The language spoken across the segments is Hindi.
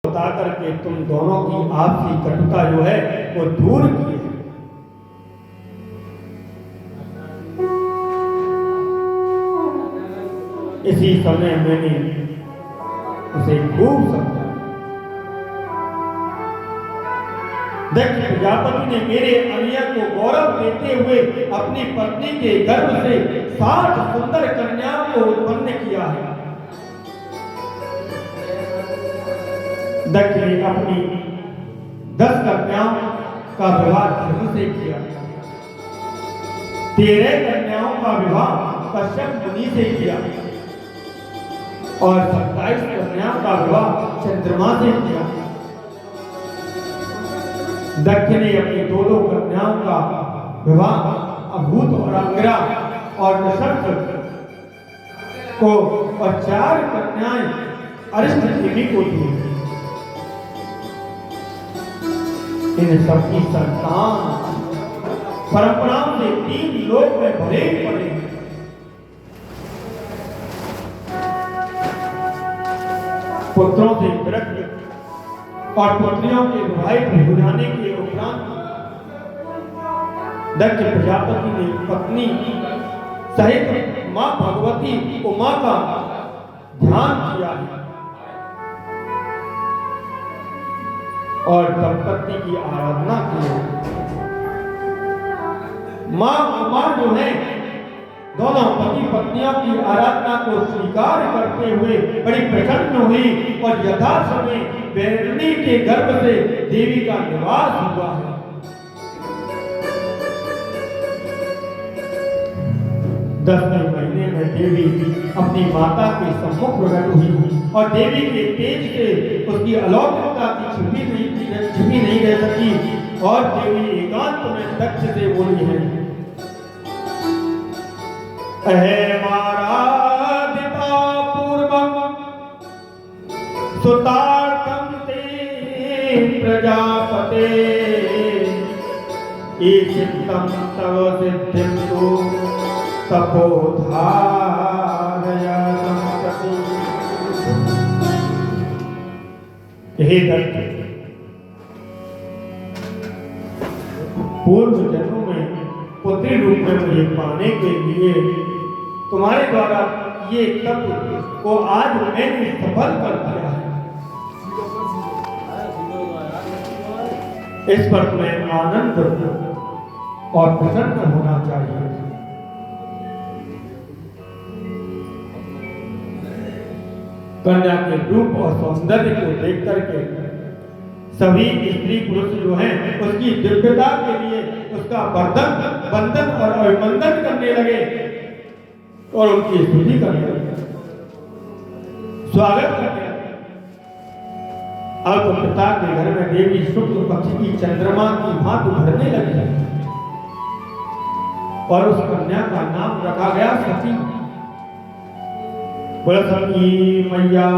बता करके तुम दोनों की आपसी कटुता जो है वो दूर की है। इसी समय मैंने उसे खूब समझा। दक्ष प्रजापति ने मेरे अनिया को गौरव देते हुए अपनी पत्नी के गर्भ से 60 सुंदर कन्याओं को उत्पन्न किया है। दक्ष ने अपनी 10 कन्याओं का विवाह धर्म से किया, 13 कन्याओं का विवाह कश्यप मुनि से किया और 27 कन्याओं का विवाह चंद्रमा से किया। दक्ष ने अपनी 2 कन्याओं का विवाह अभूत और अंगिरा और नक्षत्र को और 4 कन्याएं अरिष्ट देवी को दी। इन सबकी संतान परंपराओं से 3 लोक में भरे पड़े हैं। पुत्रों से विरक्त और पुत्रियों के विवाहित हो जाने के उपरांत दक्ष प्रजापति ने पत्नी सहित मां भगवती उमा का ध्यान किया है और दंपति की आराधना की है। मां उमा जो है दोनों पति पत्नियों की आराधना को स्वीकार करते हुए बड़ी प्रसन्न हुई और यथासमय बैरणी के गर्भ से देवी का निवास हुआ है। 10वें महीने में देवी अपनी माता के सम्मुख प्रकट हुई और देवी के तेज से उसकी अलौकिकता की छिपी नहीं रह सकी और देवी एकांत में दक्ष से बोली है, अहेमाराधिता पूर्वं सुतार्थं ते प्रजापते ईशितं तव सिद्धिं तु तपोधारया संस्कृति। हे दत्त, पूर्व जन्म में पुत्री रूप में मुझे पाने के लिए तुम्हारे द्वारा ये तप को आज मैंने सफल कर दिया है। इस पर तुम्हें आनंद और प्रसन्न होना चाहिए। कन्या के रूप और सौंदर्य को देख करके सभी स्त्री पुरुष जो हैं उसकी दिव्यता के लिए उसका बंधन और अभिवंदन करने लगे और उनकी स्तुति करने लगे, स्वागत करने लगे। अब तो पिता के घर में देवी शुक्ल पक्ष की चंद्रमा की भांति भरने लगी और उस कन्या का नाम रखा गया सती। सती मैया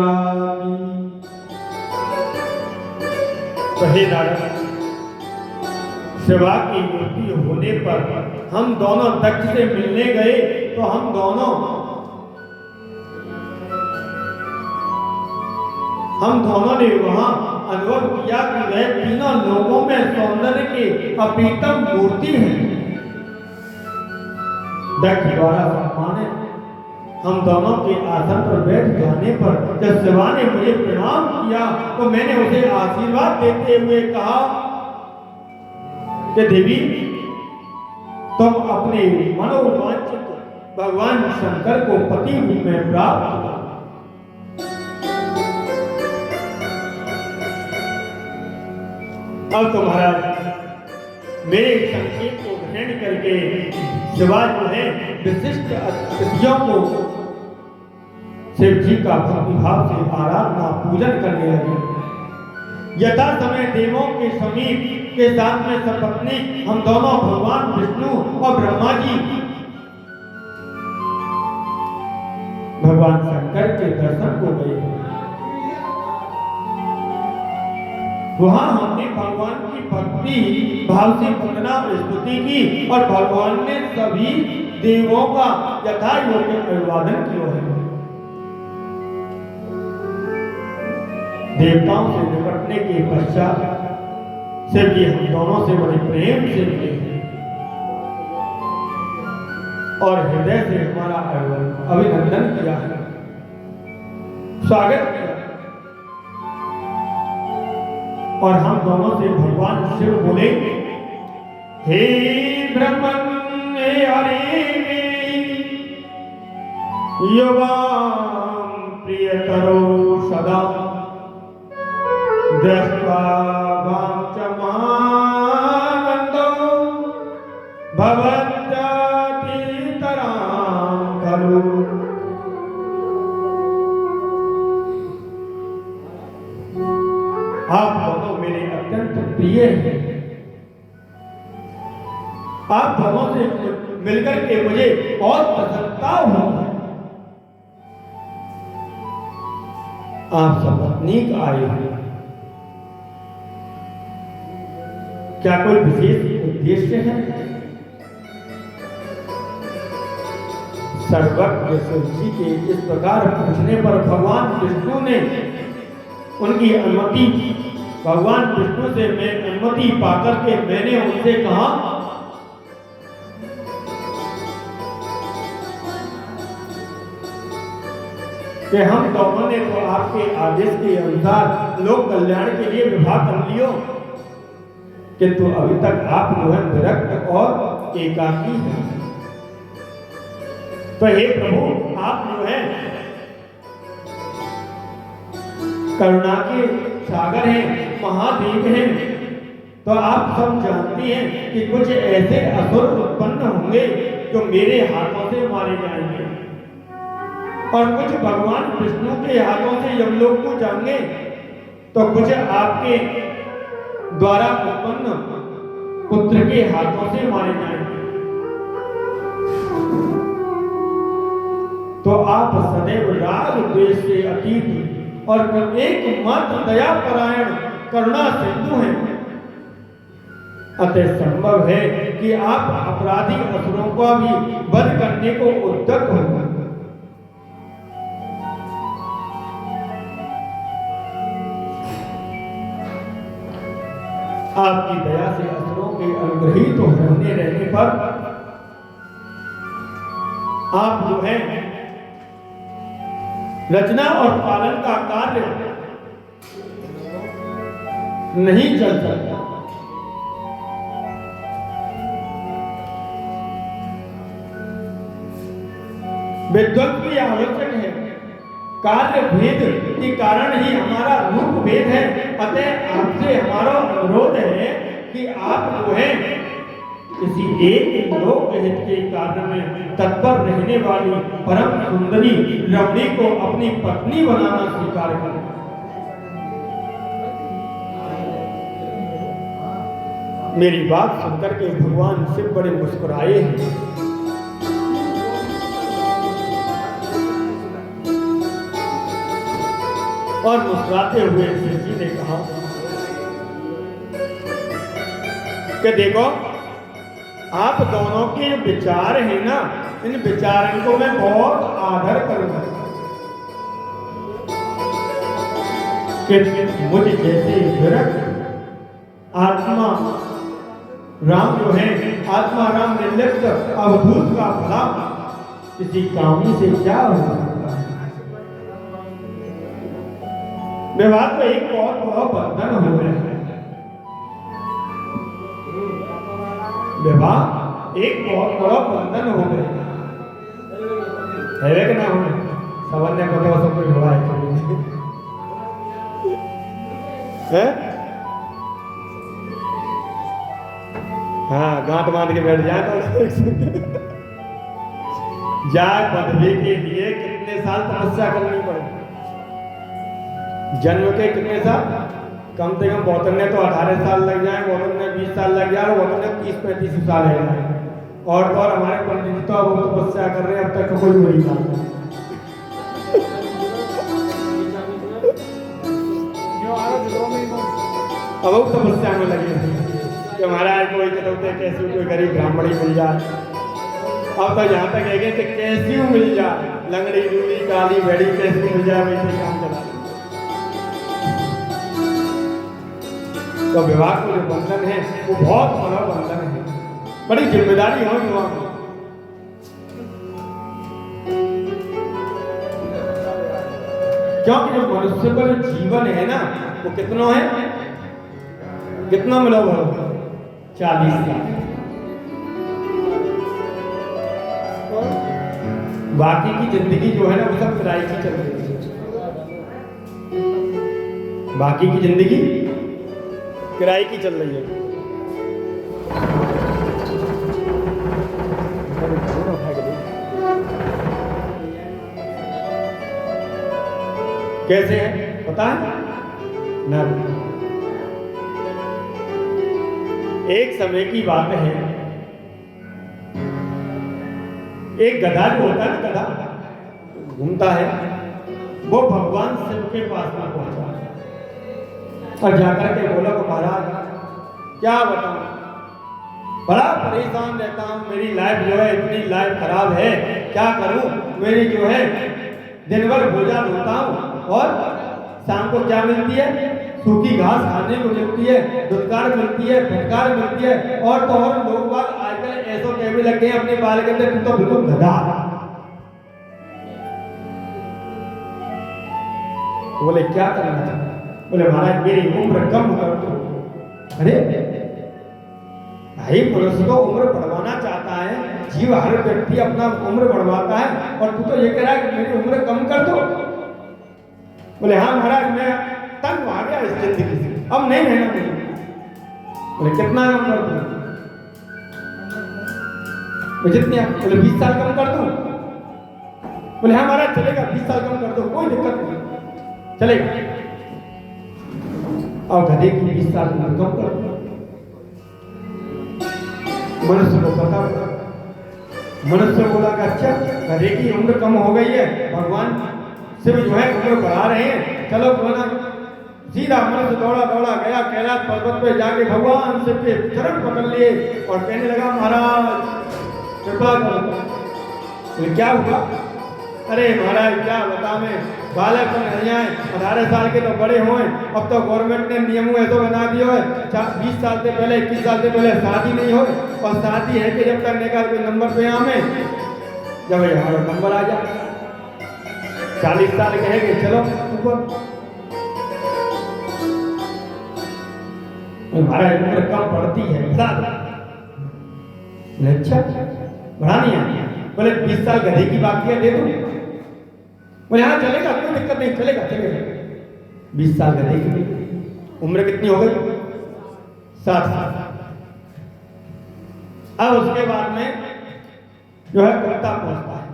शिवा की मृत्यु होने पर हम दोनों दक्ष से मिलने गए तो हम दोनों ने वहां अनुभव किया कि वह तीनों लोगों में सौंदर्य की अपीतम मूर्ति है। दक्ष द्वारा सम्मानित हम दोनों के आसन पर बैठ जाने पर जब शिवा ने मुझे प्रणाम किया तो मैंने उसे आशीर्वाद देते हुए कहा कि देवी, तुम अपने मनोवांछित भगवान शंकर को पति रूप में प्राप्त करो। अब तुम्हारा मेरे संकेत को ग्रहण करके शिवा जो है विशिष्ट अतिथियों को शिव जी का भक्तिभाव से आराधना पूजन करने लगे। यथा समय देवों के समीप के साथ में सपत्नी हम दोनों भगवान विष्णु और ब्रह्मा जी भगवान शंकर के दर्शन को गए। वहां हमने भगवान की भक्ति भाव से वंदना और स्तुति की और भगवान ने सभी देवों का यथा योग्य अभिवादन किया है। देवताओं से निपटने के पश्चात शिव जी हम दोनों से बड़े प्रेम से मिले और हृदय से हमारा अभिनंदन किया है, स्वागत किया। और हम दोनों से भगवान शिव बोले, हे ब्रह्मन हरे युवाम प्रियतरो सदा दृष्ट्वा वाचमानन्दो भवत्यतितरां खलु। आप दोनों मेरे अत्यंत प्रिय हैं। आप दोनों से मिलकर के मुझे और प्रसन्नता हुई। आप सपत्नीक आए हैं, क्या कोई विशेष उद्देश्य है? सर्वज्ञ शिव जी के इस प्रकार पूछने पर भगवान विष्णु ने उनकी अनुमति, भगवान विष्णु से मैं अनुमति पाकर के मैंने उनसे कहा, कि हम दोनों ने तो आपके आदेश के अनुसार लोक कल्याण के लिए विवाह कर लियो, किंतु अभी तक आप जो है विरक्त और एकाकी हैं। तो हे प्रभु, आप जो है करुणा के सागर हैं, महादेव हैं, तो आप सब जानती हैं कि कुछ ऐसे असुर उत्पन्न होंगे जो मेरे हाथों से मारे जाएंगे और कुछ भगवान विष्णु के हाथों से यमलोक को जाएंगे, तो कुछ आपके द्वारा उत्पन्न पुत्र के हाथों से मारे जाएंगे। तो आप सदैव राग द्वेष से अतीत और एकमात्र दया परायण करुणा सिंधु हैं। अतः संभव है कि आप अपराधी असुरों का भी वध करने को उद्यत हो। आपकी दया से असुरों के अनुग्रहित होने रहने पर आप जो है रचना और पालन का कार्य नहीं चल सकता। विद्वत भी आवश्यक है। कार्य भेद के कारण ही हमारा रूप भेद है। अतः आपसे हमारा अनुरोध है कि आप जो है किसी एक लोक हित के कार्य में तत्पर रहने वाली परम सुंदरी रमणी को अपनी पत्नी बनाना स्वीकार करें। मेरी बात सुनकर के भगवान शिव बड़े मुस्कुराए हैं। और मुस्कुराते हुए शिव जी ने कहा कि देखो, आप दोनों के विचार हैं ना, इन विचारों को मैं बहुत आदर करूंगा कि मुझ जैसे विरक्त आत्मा राम जो है, आत्मा राम निर्लिप्त अवधूत का भला किसी कामी से क्या हो सकता है। विवाह तो एक बहुत बड़ा बंधन हो गया है। विवाह एक बहुत बड़ा बंधन हो गया है कि ना हो। सवाल ने बताओ सब कोई हुआ है? हाँ, गांठ बांध के बैठ जाए तो जाग बदले के लिए कितने साल तपस्या करनी पड़ेगी? जन्म के कितने साल? कम से कम गौतम ने तो 18 साल लग जाए, गौतम ने 20 साल लग जाए, गौतम ने 30-35 साल लग जाए। और हमारे पंडित तो अब तपस्या कर रहे हैं, अब तक कोई नहीं था। अब वो तपस्या में लगे कि महाराज कोई कहते कैसी कोई गरीब ब्राह्मणी मिल जाए। अब तो यहाँ तक है कि कैसी मिल जाए, लंगड़ी लूली काली भेड़ी कैसी मिल जाए, वैसे काम चला। तो विवाह को जो बंधन है वो बहुत बड़ा बंधन है, बड़ी जिम्मेदारी है विवाह में। क्योंकि जो मनुष्य का जो जीवन है ना वो कितना है, कितना मिला हुआ 40 साल। बाकी की जिंदगी जो है ना वो सब किराए की चल रही है। बाकी की जिंदगी किराए की चल रही है। कैसे है पता है ना? एक समय की बात है, एक गधा जो होता है ना, गधा घूमता है, वो भगवान शिव के पास में पहुंचा और जाकर के बोला को महाराज क्या बताऊं, बड़ा परेशान रहता हूं, मेरी लाइफ जो है इतनी लाइफ खराब है, क्या करूं? मेरी जो है दिन भर भोजन होता हूं और शाम को क्या मिलती है? सूखी घास खाने को मिलती है, दुत्कार मिलती है, फटकार मिलती है, और तो और लोग बाग आजकल ऐसा कहने लगे हैं अपने बाल के अंदर, तो बिल्कुल गधा। बोले क्या करना चाहिए? बोले महाराज मेरी उम्र कम कर दो। अरे भाई, पुरुष को उम्र बढ़वाना चाहता है, जीव हर व्यक्ति अपना उम्र बढ़वाता है, और तू तो ये कह रहा है कि मेरी उम्र कम कर दो। बोले हाँ महाराज, मैं तंग आ गया इस जिंदगी से, अब नहीं रहना मुझे। बोले कितना कम कर दूं? जितनी? बोले 20 साल कम कर दूं? बोले हाँ महाराज चलेगा, 20 साल कम कर दो, कोई दिक्कत नहीं, चलेगा। और गधे की 20 साल कम कर दो। मनुष्य को पता, मनुष्य बोला कि अच्छा गधे की उम्र कम हो गई है, भगवान शिव जो है उम्र बढ़ा रहे हैं, चलो बोला। सीधा मनुष्य दौड़ा दौड़ा गया कैलाश पर्वत पे, जाके भगवान शिव के चरण पकड़ लिए और कहने लगा महाराज कृपा करो। क्या हुआ? अरे महाराज क्या बता, मैं बालक नहीं आए, 18 साल के तो बड़े हुए, अब तो गवर्नमेंट ने नियम ऐसा बना दिया है 20 साल से पहले, 21 साल से पहले शादी नहीं हो, और शादी है कि जब करने का कोई नंबर पे हमें जब हमारा नंबर आ जाए 40 साल कहेंगे चलो ऊपर। हमारा उम्र कम पड़ती है, अच्छा बढ़ानी है। बोले 20 साल गधे की बाकी है, दे दो। बोले हाँ चलेगा, कोई दिक्कत नहीं, चलेगा चलेगा। 20 साल गधे की उम्र कितनी हो गई? 60 साल। अब उसके बाद में जो है कुत्ता पहुंचता है,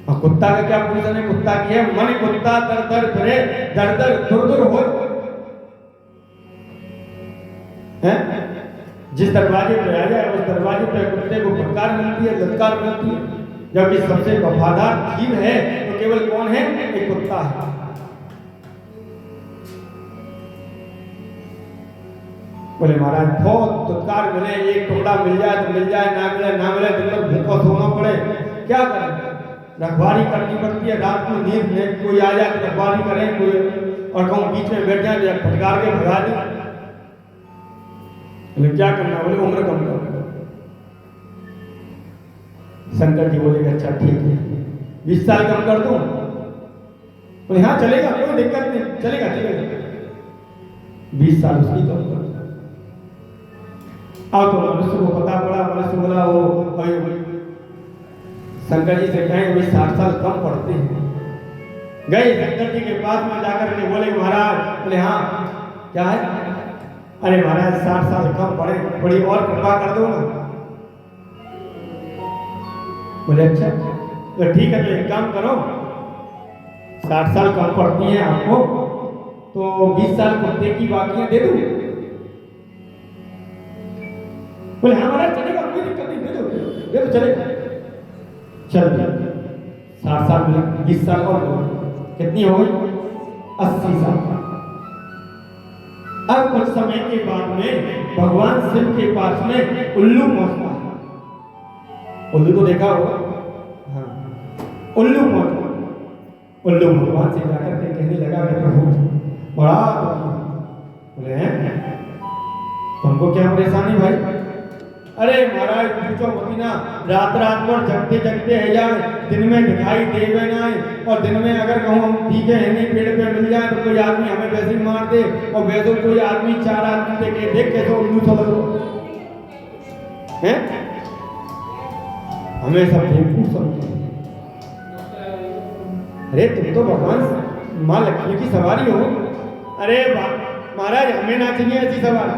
और कुत्ता का क्या पोजीशन है? कुत्ता की है मन कुत्ता दर दर फिरे, दर दर दुर दुर हो। जिस दरवाजे पे आ जाए उस दरवाजे पे कुत्ते को फटकार मिलती है, ललकार मिलती है। जबकि सबसे वफादार जीव है तो केवल कौन है? एक कुत्ता है। बोले महाराज बहुत दुत्कार मिले, एक टुकड़ा मिल जाए तो मिल जाए, ना मिले ना मिले, दिन भर भूखा सोना पड़े, क्या करें? रखवाली करनी पड़ती है, रात को नींद में कोई आ जाए तो रखवाली करें, कोई और कहूँ बीच में बैठ जाए फटकार के भगा दे। बोले क्या करना? बोले उम्र कम करो। शंकर जी बोले अच्छा ठीक है, 20 साल कम कर दूं? बोले हाँ चलेगा, कोई दिक्कत नहीं, चलेगा चलेगा। 20 साल उसकी कम कर। अब तो मनुष्य को पता पड़ा, मनुष्य बोला वो शंकर जी से कहें भाई 60 साल कम पड़ते हैं। गए शंकर जी के पास में जाकर के बोले महाराज, बोले हाँ क्या है? अरे महाराज 60 साल कम पड़े, थोड़ी और कृपा कर दो ना। बोले अच्छा तो ठीक है, तो एक काम करो, 60 साल कम पड़ती है आपको तो 20 साल कुत्ते की बाकियां दे दो। बोले हाँ महाराज चलेगा, कोई दिक्कत नहीं, दे दो चलेगा। चल 60 साल में 20 साल और कितनी हो गई? 80 साल। अब कुछ समय के बाद में भगवान शिव के पास में उल्लू पहुंचता है। उल्लू तो देखा होगा, हाँ उल्लू पहुंचा। उल्लू भगवान से जाकर के कहने लगा कि प्रभु बड़ा बोले तुमको क्या परेशानी भाई? अरे महाराज पूछो मत ना, रात रात भर जगते जगते है जाए, दिन में दिखाई देवे ना है, और दिन में अगर कहूँ हम ठीक है नहीं पेड़ पे मिल जाए तो कोई आदमी हमें वैसे ही मार दे, और वैसे कोई आदमी चार आदमी देखे देख के तो उल्लू समझ लो हैं, हमें सब बेवकूफ समझो। अरे तुम तो भगवान माँ लक्ष्मी की सवारी हो। अरे महाराज हमें ना चाहिए ऐसी सवारी,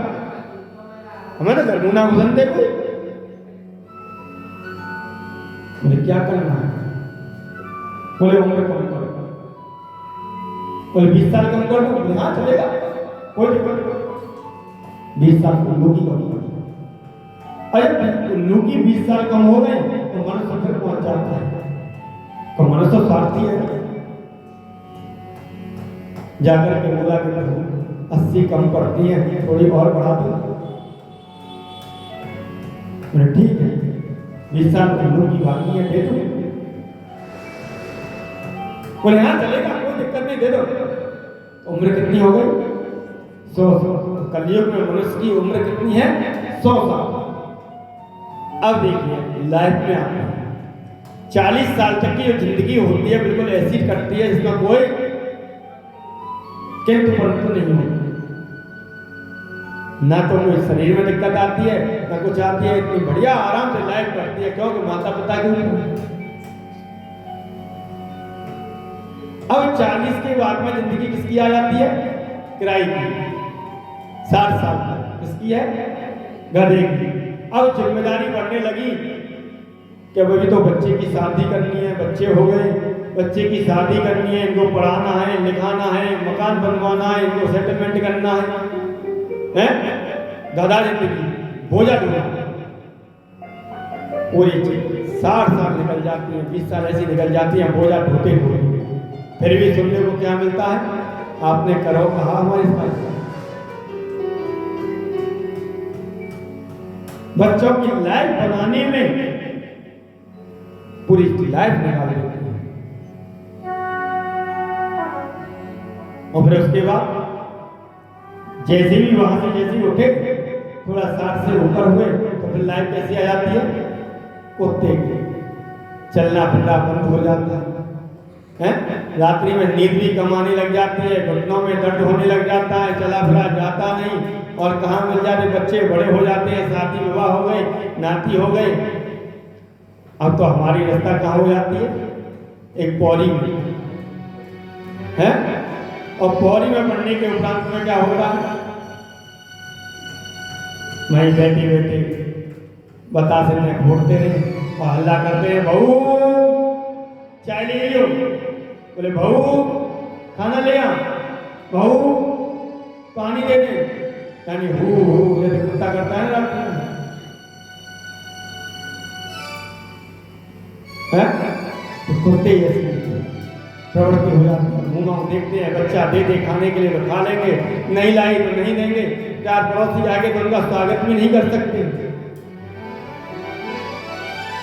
हमें तो घर ना घुसन दे कोई। बोले क्या करना है? बोले उम्र कम कर, बोले 20 साल कम कर दो। हाँ चलेगा, कोई दिक्कत नहीं, 20 साल उल्लू की कम कर। अरे उल्लू की 20 साल कम हो गए तो मनुष्य फिर पहुंच जाता है, तो मनुष्य स्वार्थी है। जाकर के बोला कि प्रभु 80 कम पड़ती है, थोड़ी और बढ़ा दो। ठीक है, 20 साल उल्लू की बाकी है, दे दो। बोले हाँ चलेगा, कोई दिक्कत नहीं, दे दो। उम्र कितनी हो गई? 100 साल। कलयुग में मनुष्य की उम्र कितनी है? 100 साल। अब देखिए लाइफ में आपने 40 साल तक की जो जिंदगी होती है बिल्कुल ऐसी कटती है जिसमें कोई किंतु परंतु नहीं होती, ना तो कोई शरीर में दिक्कत आती है ना कुछ आती है, इतनी बढ़िया आराम से लाइफ करती है, क्योंकि माता पिता की। अब 40 के बाद में जिंदगी किसकी आ जाती है? किराए की। 60 साल तक किसकी है? गधे की। अब जिम्मेदारी बढ़ने लगी कि अभी तो बच्चे की शादी करनी है, बच्चे हो गए, बच्चे की शादी करनी है, इनको पढ़ाना है, लिखाना है, मकान बनवाना है, इनको सेटलमेंट करना है, गधा जिंदगी, बोझा ढोना। पूरी चीज 60 साल निकल जाती है, 20 साल ऐसी निकल जाती है बोझा ढोते ढोते, फिर भी सुनने को क्या मिलता है? आपने करो कहा हमारे साथ। बच्चों की लाइफ बनाने में पूरी लाइफ निकाल देती है, और फिर उसके बाद जैसे भी वहां से जैसे उठे थोड़ा 60 से ऊपर हुए तो फिर लाइफ कैसी आ जाती है? कुत्ते की। चलना फिरना बंद हो जाता है, रात्रि में नींद भी कम आने लग जाती है, घुटनों में दर्द होने लग जाता है, चला फिरा जाता नहीं, और कहाँ मिल जाते, बच्चे बड़े हो जाते हैं, शादी विवाह हो गए, नाती हो गए। अब तो हमारी रास्ता कहाँ हो जाती है? एक पौड़ी में है, और पौड़ी में पढ़ने के उपरांत में क्या होता है? वहीं बैठे बैठे बतासे में घोटते रहे और हल्ला करते हैं, बहू चाय ले आइयो। बोले बहू खाना ले आ, बहू पानी दे दे, यानी हु ये कुत्ता करता है ना रात में, तो कुत्ते ऐसे प्रवृत्ति हो जाती है। मुँह देखते हैं, बच्चा दे दे खाने के लिए तो खा लेंगे, नहीं लाई तो नहीं देंगे, चार पड़ोसी आगे तो उनका स्वागत भी नहीं कर सकते।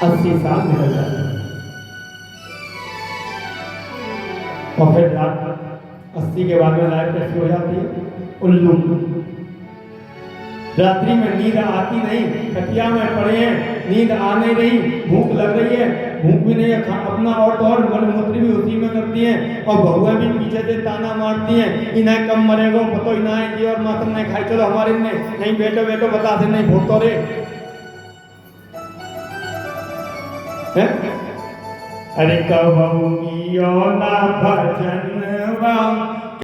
80 साल निकल जाते हैं, और फिर रात 80 के बाद में लाइफ कैसी हो जाती है? उल्लू। रात्रि में नींद आती नहीं, खटिया में पड़े हैं, नींद आने नहीं, भूख लग रही है, भूख भी नहीं है, अपना और तो और मलमूत्र भी उसी में करती हैं, और बहुएं भी पीछे से ताना मारती हैं, इन्हें कम मरेगो पतो ही ना है जी, और मातम नहीं खाई, चलो हमारे ने नहीं बेटो बेटो बता से नहीं भूखतो रे है। अरे कहूँ ना भजनवा